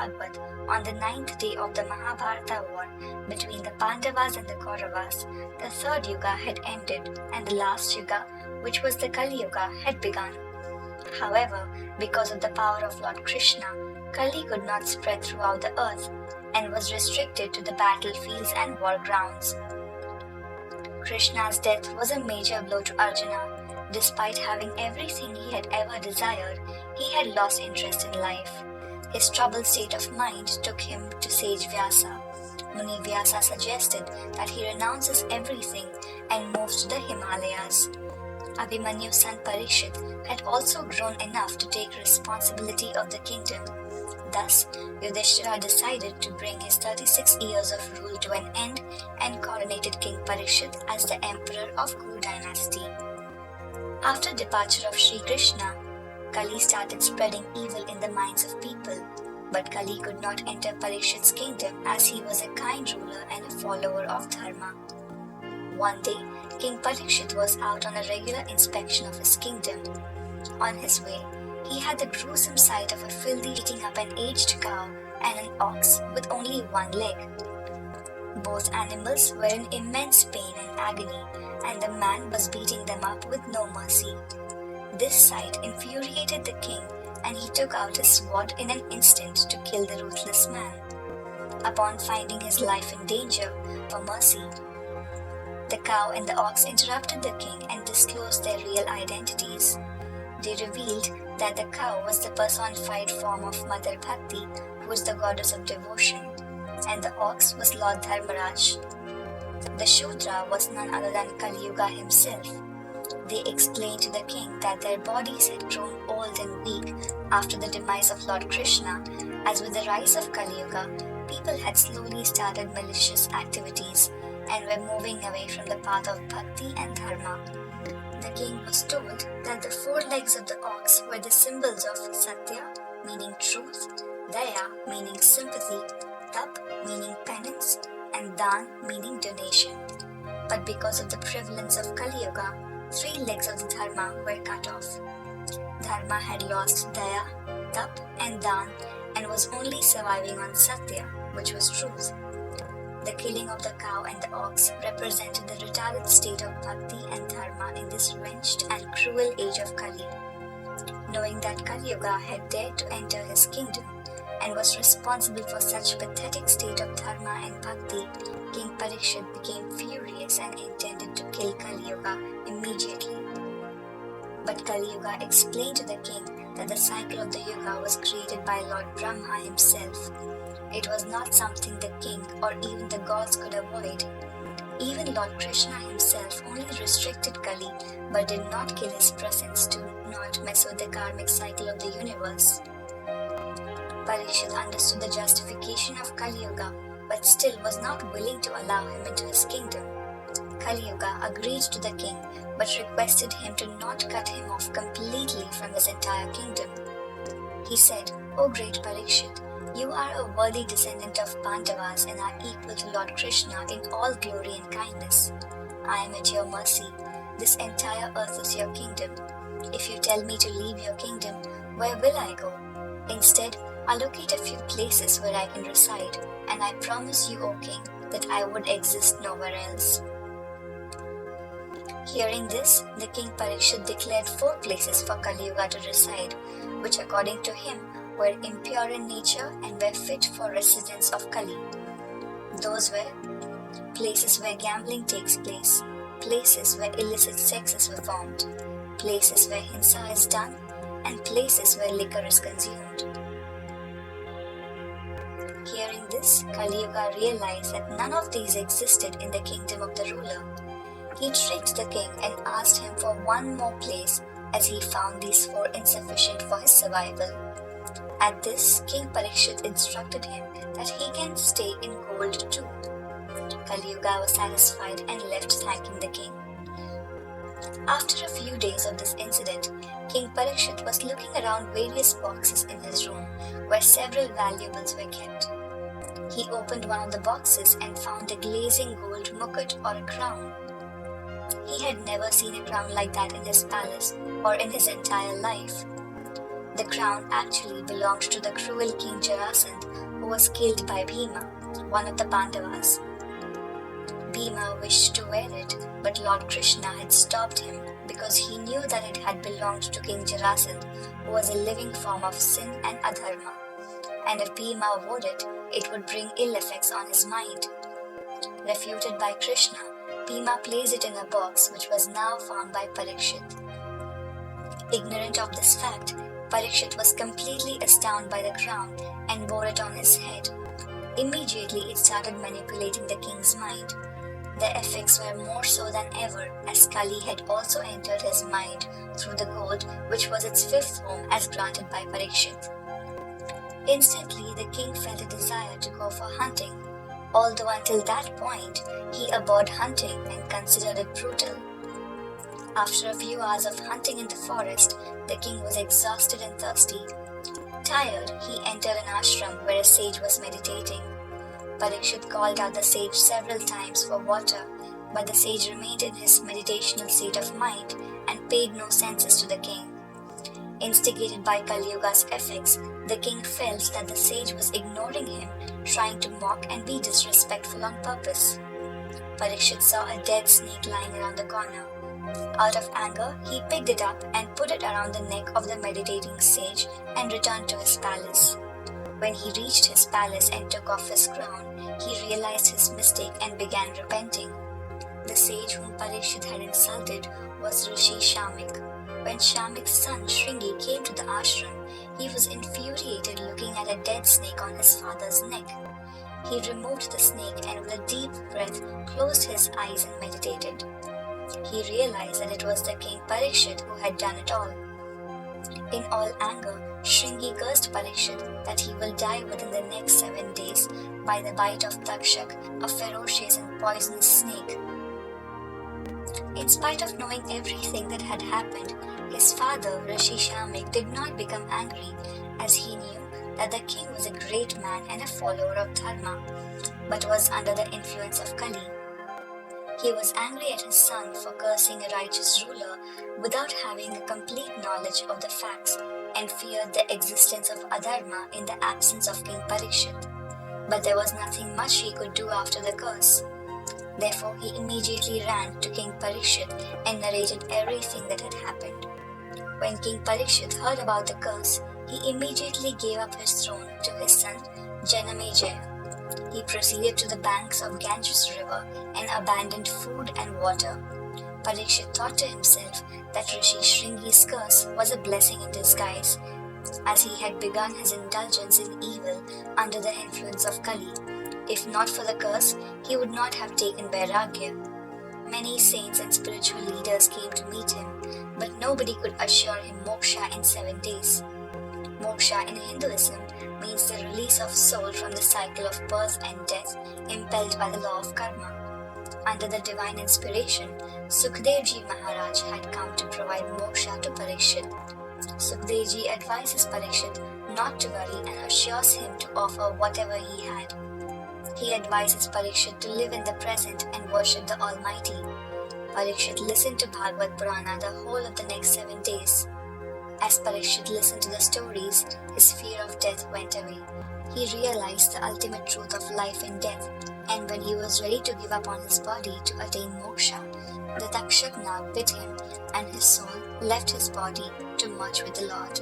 Bhagavad, on the 9th day of the Mahabharata war between the Pandavas and the Kauravas, the third Yuga had ended and the last Yuga, which was the Kali Yuga, had begun. However, because of the power of Lord Krishna, Kali could not spread throughout the earth and was restricted to the battlefields and war grounds. Krishna's death was a major blow to Arjuna. Despite having everything he had ever desired, he had lost interest in life. His troubled state of mind took him to sage Vyasa. Muni Vyasa suggested that he renounces everything and moves to the Himalayas. Abhimanyu's son Parikshit had also grown enough to take responsibility of the kingdom. Thus, Yudhishthira decided to bring his 36 years of rule to an end and coronated King Parikshit as the emperor of Kuru dynasty. After departure of Shri Krishna, Kali started spreading evil in the minds of people, but Kali could not enter Parikshit's kingdom as he was a kind ruler and a follower of Dharma. One day, King Parikshit was out on a regular inspection of his kingdom. On his way, he had the gruesome sight of a filthy eating up an aged cow and an ox with only one leg. Both animals were in immense pain and agony, and the man was beating them up with no mercy. This sight infuriated the king, and he took out his sword in an instant to kill the ruthless man. Upon finding his life in danger, for mercy, the cow and the ox interrupted the king and disclosed their real identities. They revealed that the cow was the personified form of Mother Bhakti, who is the goddess of devotion, and the ox was Lord Dharmaraj. The Shudra was none other than Kali Yuga himself. They explained to the king that their bodies had grown old and weak after the demise of Lord Krishna, as with the rise of Kali Yuga, people had slowly started malicious activities and were moving away from the path of bhakti and dharma. The king was told that the four legs of the ox were the symbols of Satya, meaning truth, Daya, meaning sympathy, Tap, meaning penance, and Dan, meaning donation. But because of the prevalence of Kali Yuga, 3 legs of the Dharma were cut off. Dharma had lost Daya, Tap, and Dan and was only surviving on Satya, which was truth. The killing of the cow and the ox represented the retarded state of bhakti and dharma in this wrenched and cruel age of Kali. Knowing that Kali Yuga had dared to enter his kingdom and was responsible for such pathetic state of dharma and bhakti, King Parikshit became furious and intended to kill Kali Yuga immediately. But Kali Yuga explained to the king that the cycle of the Yuga was created by Lord Brahma himself. It was not something the king or even the gods could avoid. Even Lord Krishna himself only restricted Kali but did not kill his presence to not mess with the karmic cycle of the universe. Parikshit understood the justification of Kali Yuga but still was not willing to allow him into his kingdom. Kali Yuga agreed to the king but requested him to not cut him off completely from his entire kingdom. He said, "O great Parikshit, you are a worthy descendant of Pandavas and are equal to Lord Krishna in all glory and kindness. I am at your mercy. This entire earth is your kingdom. If you tell me to leave your kingdom, where will I go? Instead, allocate a few places where I can reside, and I promise you, O king, that I would exist nowhere else." Hearing this, the king Parikshit declared 4 places for Kali Yuga to reside, which according to him were impure in nature and were fit for residence of Kali. Those were places where gambling takes place, places where illicit sex is performed, places where hinsa is done, and places where liquor is consumed. Hearing this, Kali Yuga realized that none of these existed in the kingdom of the ruler. He tricked the king and asked him for one more place, as he found these 4 insufficient for his survival. At this, King Parikshit instructed him that he can stay in gold too. Kali Yuga was satisfied and left thanking the king. After a few days of this incident, King Parikshit was looking around various boxes in his room where several valuables were kept. He opened one of the boxes and found a glazing gold mukut or a crown. He had never seen a crown like that in his palace or in his entire life. The crown actually belonged to the cruel King Jarasandh, who was killed by Bhima, one of the Pandavas. Bhima wished to wear it, but Lord Krishna had stopped him because he knew that it had belonged to King Jarasandh, who was a living form of sin and adharma. And if Bhima wore it, it would bring ill effects on his mind. Refuted by Krishna, Bhima placed it in a box which was now found by Parikshit. Ignorant of this fact, Parikshit was completely astounded by the crown and wore it on his head. Immediately it started manipulating the king's mind. The effects were more so than ever, as Kali had also entered his mind through the gold, which was its fifth home as granted by Parikshit. Instantly, the king felt a desire to go for hunting, although until that point, he abhorred hunting and considered it brutal. After a few hours of hunting in the forest, the king was exhausted and thirsty. Tired, he entered an ashram where a sage was meditating. Parikshit called out the sage several times for water, but the sage remained in his meditational state of mind and paid no senses to the king. Instigated by Kali Yuga's effects, the king felt that the sage was ignoring him, trying to mock and be disrespectful on purpose. Parikshit saw a dead snake lying around the corner. Out of anger, he picked it up and put it around the neck of the meditating sage and returned to his palace. When he reached his palace and took off his crown, he realized his mistake and began repenting. The sage whom Parikshit had insulted was Rishi Shamik. When Shamik's son Shringi came to the ashram, he was infuriated looking at a dead snake on his father's neck. He removed the snake and with a deep breath closed his eyes and meditated. He realized that it was the king Parikshit who had done it all. In all anger, Shringi cursed Parikshit that he will die within the next 7 days by the bite of Takshak, a ferocious and poisonous snake. In spite of knowing everything that had happened, his father, Rishi Shamik, did not become angry, as he knew that the king was a great man and a follower of Dharma, but was under the influence of Kali. He was angry at his son for cursing a righteous ruler without having a complete knowledge of the facts and feared the existence of adharma in the absence of King Parikshit. But there was nothing much he could do after the curse. Therefore, he immediately ran to King Parikshit and narrated everything that had happened. When King Parikshit heard about the curse, he immediately gave up his throne to his son Janamejaya. He proceeded to the banks of Ganges river and abandoned food and water. Parikshit thought to himself that Rishi Shringi's curse was a blessing in disguise, as he had begun his indulgence in evil under the influence of Kali. If not for the curse, he would not have taken Vairagya. Many saints and spiritual leaders came to meet him, but nobody could assure him moksha in 7 days. Moksha in Hinduism means the release of soul from the cycle of birth and death impelled by the law of karma. Under the divine inspiration, Sukhdevji Maharaj had come to provide moksha to Parikshit. Sukhdevji advises Parikshit not to worry and assures him to offer whatever he had. He advises Parikshit to live in the present and worship the Almighty. Parikshit listened to Bhagavad Purana the whole of the next 7 days. As Parikshit listened to the stories, his fear of death went away. He realized the ultimate truth of life and death, and when he was ready to give up on his body to attain moksha, the Takshak now bit him, and his soul left his body to merge with the Lord.